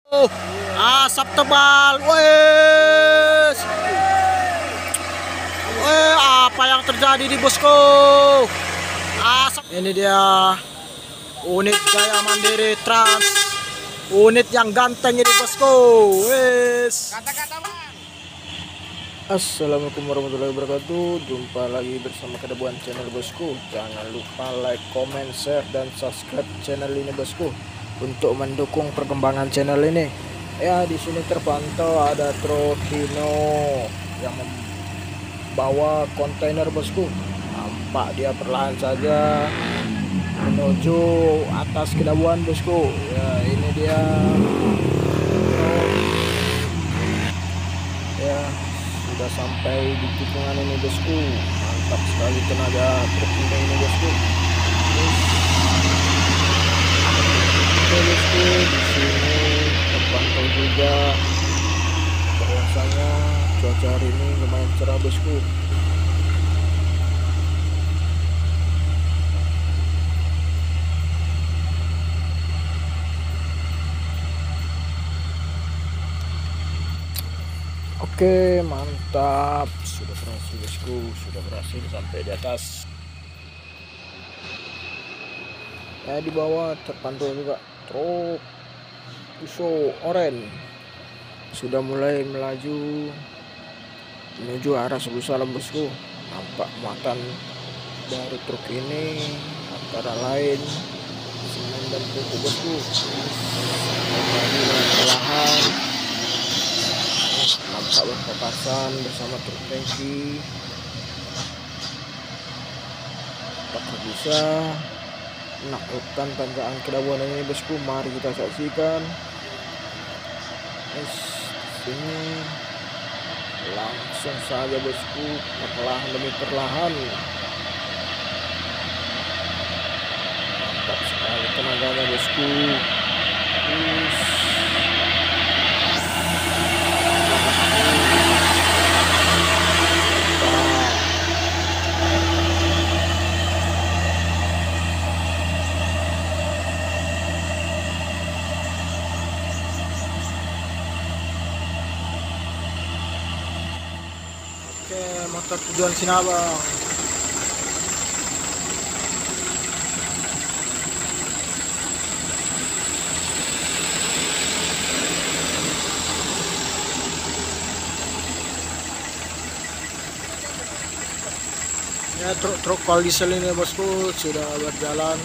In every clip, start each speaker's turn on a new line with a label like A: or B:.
A: Asap tebal, wes. Apa yang terjadi di bosku? Asap. Ini dia unit Jaya Mandiri Trans. Unit yang ganteng ini bosku. Wes.
B: Kata-kata bang.
A: Assalamualaikum warahmatullahi wabarakatuh. Jumpa lagi bersama Kedebuan channel bosku. Jangan lupa like, comment, share, dan subscribe channel ini bosku untuk mendukung perkembangan channel ini. Ya, di sini terpantau ada truk Hino yang membawa kontainer bosku. Nampak dia perlahan saja menuju atas Kedebuan bosku. Ya, ini dia. Ya, sudah sampai di tikungan ini bosku. Mantap sekali tenaga truk ini bosku. Oke bosku, di sini terpantau juga bahwasanya cuaca hari ini lumayan cerah bosku. Oke, mantap, sudah berhasil bosku, sudah berhasil sampai di atas. Ya, di bawah terpantau juga truk Fuso oren sudah mulai melaju menuju arah Subuh Salam bosku. Nampak muatan dari truk ini antara lain semen dan buku bosku. Perlahan nampak berpapasan bersama truk tangki. Apakah bisa menaklukkan tanjakan Kedebuan ini bosku? Mari kita saksikan. Sini langsung saja bosku, perlahan demi perlahan. Mantap sekali tenaganya bosku. Oke, motor tujuan Sinabang. Ya, truk kol diesel ini bosku sudah berjalan.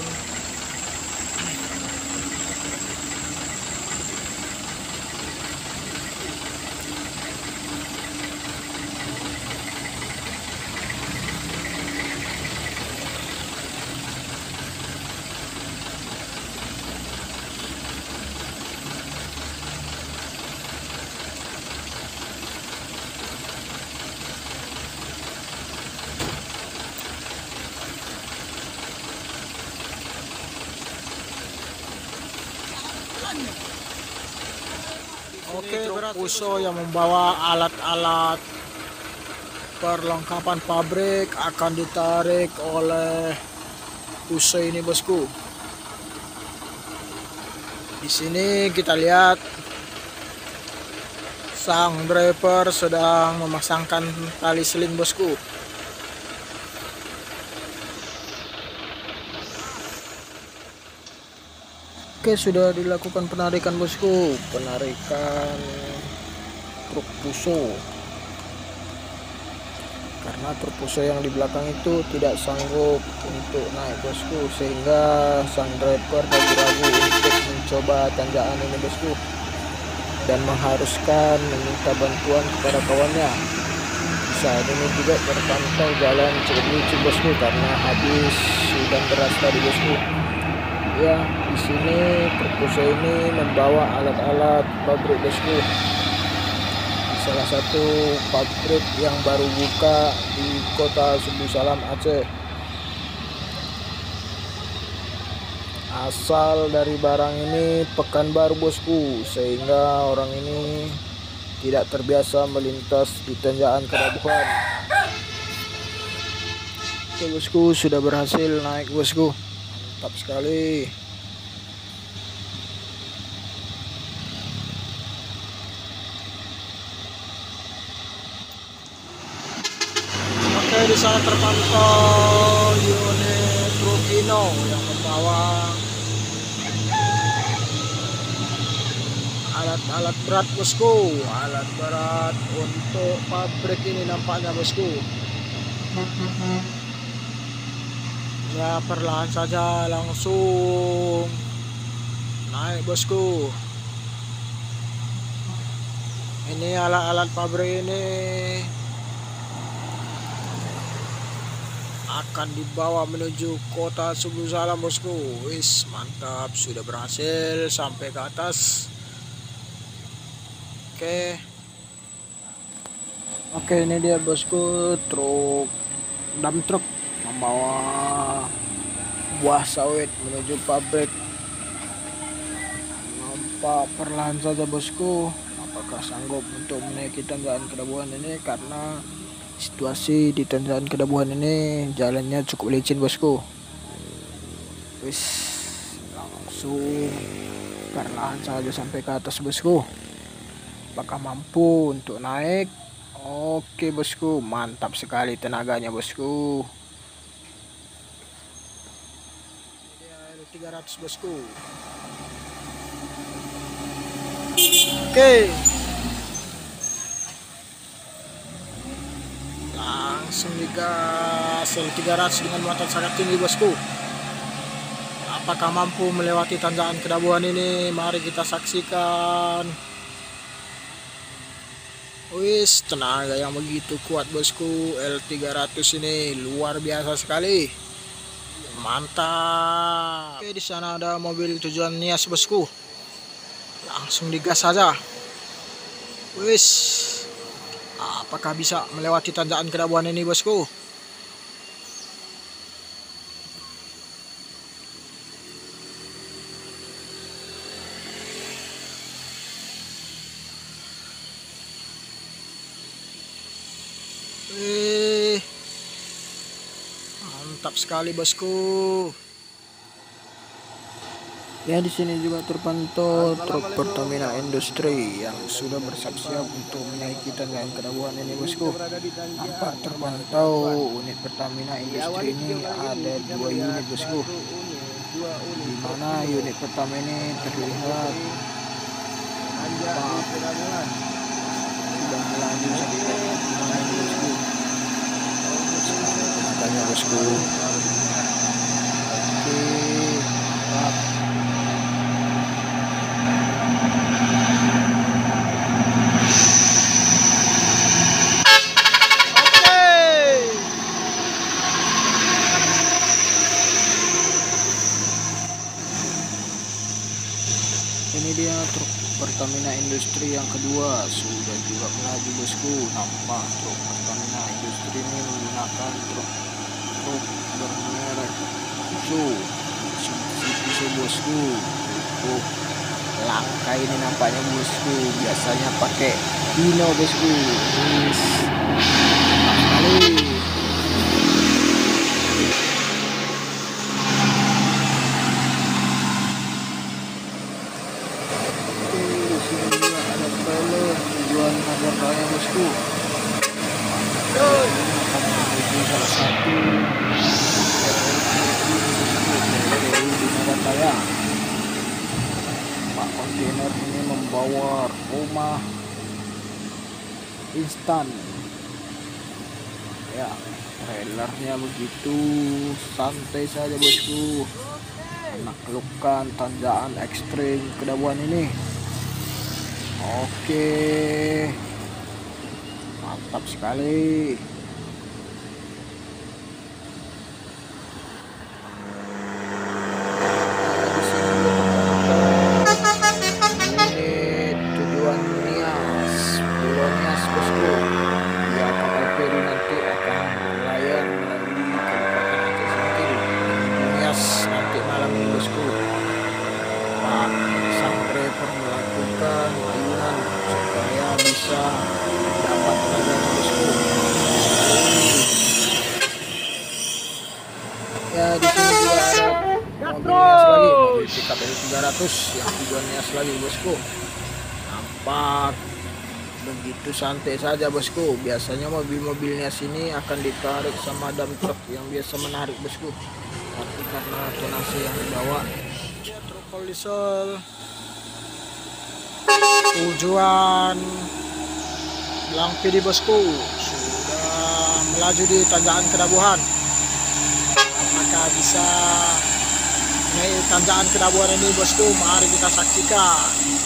A: Oke, truk Fuso yang membawa alat-alat perlengkapan pabrik akan ditarik oleh Fuso ini bosku. Di sini kita lihat sang driver sedang memasangkan tali seling bosku. Oke, sudah dilakukan penarikan bosku, penarikan truk Fuso. Karena truk Fuso yang di belakang itu tidak sanggup untuk naik bosku, sehingga sang driver ragu-ragu untuk mencoba tanjakan ini bosku, dan mengharuskan meminta bantuan kepada kawannya. Saat ini juga terpantau jalan cukup licin bosku karena habis hujan deras tadi bosku. Ya, di sini truk Fuso ini membawa alat-alat pabrik bosku. Di salah satu pabrik yang baru buka di kota Subuh Salam Aceh. Asal dari barang ini Pekanbaru bosku, sehingga orang ini tidak terbiasa melintas di tanjakan Kedebuan. Oke bosku, sudah berhasil naik bosku. Mantap sekali. di sana terpantau unit truk Hino yang membawa alat-alat berat bosku, alat berat untuk pabrik ini nampaknya bosku. Ya perlahan saja langsung naik bosku. Ini alat-alat pabrik ini akan dibawa menuju kota Subul Salam bosku. Wis mantap, sudah berhasil sampai ke atas. Oke, ini dia bosku, truk dump truck membawa buah sawit menuju pabrik. Nampak perlahan saja bosku. Apakah sanggup untuk menaiki tanjakan Kedabuhan ini, karena situasi di tanjakan Kedabuhan ini jalannya cukup licin bosku. Wis langsung perlahan saja sampai ke atas bosku. Apakah mampu untuk naik? Oke bosku, mantap sekali tenaganya bosku. Ini 300 bosku. Oke, langsung digas 300 dengan muatan sangat tinggi bosku. Apakah mampu melewati tanjakan Kedabuhan ini? Mari kita saksikan. Wis, tenaga yang begitu kuat bosku, L300 ini luar biasa sekali. Mantap. Oke, di sana ada mobil tujuan Nias bosku. Langsung digas saja. Wis, apakah bisa melewati tanjakan Kedabuhan ini bosku? Mantap sekali bosku. Ya, di sini juga terpantau truk Pertamina Industri yang sudah bersiap-siap untuk menaiki tanjakan Kedabuhan ini bosku. Nampak terpantau unit Pertamina Industri ini ada 2 unit bosku. Di mana unit pertama ini terlihat sudah melaju sampai bosku. Tenaganya bosku. Oke, mantap. Ini dia truk Pertamina Industri yang kedua, sudah juga melaju bosku. Nampak truk Pertamina Industri ini menggunakan truk bermerek Mitsubishi bosku. Langka ini nampaknya bosku, biasanya pakai Hino bosku. Sekali. Tujuan Nagar Raya bosku. Akan menuju salah satu di Nagar Raya. Pak kontainer ini membawa rumah instan. Ya, trailernya begitu santai saja bosku, menaklukkan tanjakan ekstrim Kedabuhan ini. Oke, mantap sekali. Unit tujuan Nias, Pulau Nias bosku. Ya, kapal feri nanti akan berlayar melalui Kabupaten Aceh Singkil menuju Nias nanti malam ini bosku. Pak sang driver melakukan ayunan supaya bisa dapat tenaga bosku. Ya, di sini juga ada mobil Nias lagi, mobil pickup L300 yang tujuan Nias lagi bosku. Nampak begitu santai saja bosku. Biasanya mobil-mobilnya sini akan ditarik sama dump truck yang biasa menarik bosku, tapi karena tonase yang dibawa truk diesel tujuan Blang PD bosku sudah melaju di tanjakan Kedabuhan. Apakah bisa naik tanjakan Kedabuhan ini bosku? Mari kita saksikan.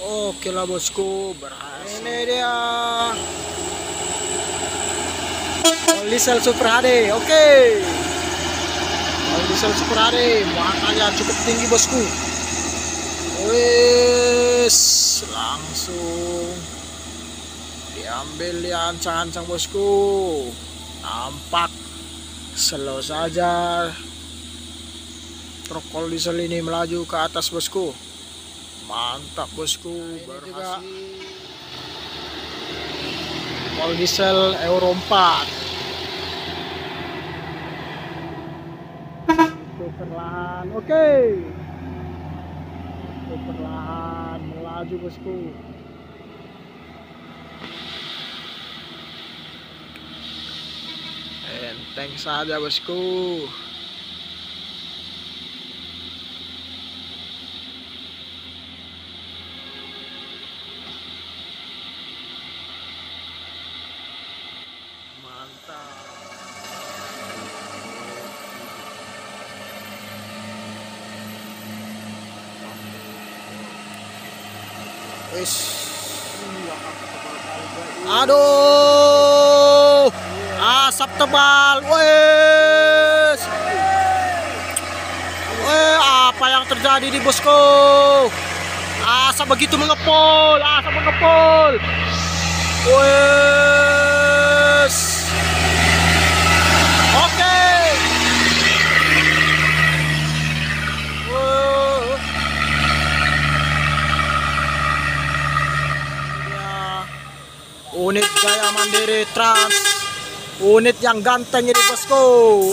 A: Oke lah bosku, berhasil. Ini dia All Diesel Super HD. Oke, All Diesel Super HD muatannya cukup tinggi bosku. Wes, langsung diambil di ancang-ancang bosku. Nampak slow saja truk All Diesel ini melaju ke atas bosku. Mantap bosku, berhasil. All Diesel Euro 4 itu perlahan. Oke, itu perlahan melaju bosku. Enteng saja bosku. Wis. Aduh, asap tebal. Wes. Apa yang terjadi di bosku? Asap begitu mengepul, asap mengepul. Wes. Oke. Unit Jaya Mandiri Trans, unit yang ganteng ini bosku.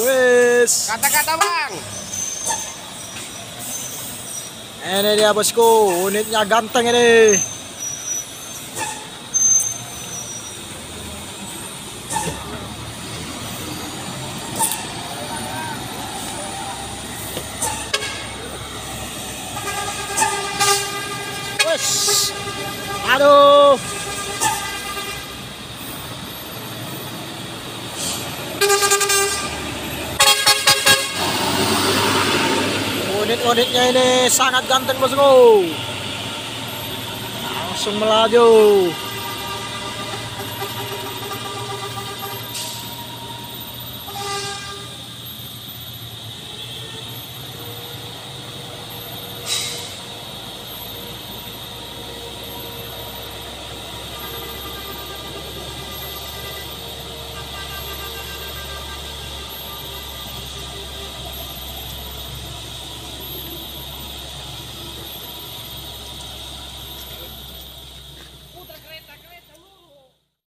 A: Wes.
B: Kata-kata bang.
A: Ini dia bosku, unitnya ganteng ini. Wes. Aduh. Unit-unitnya ini sangat ganteng bosku. Langsung melaju.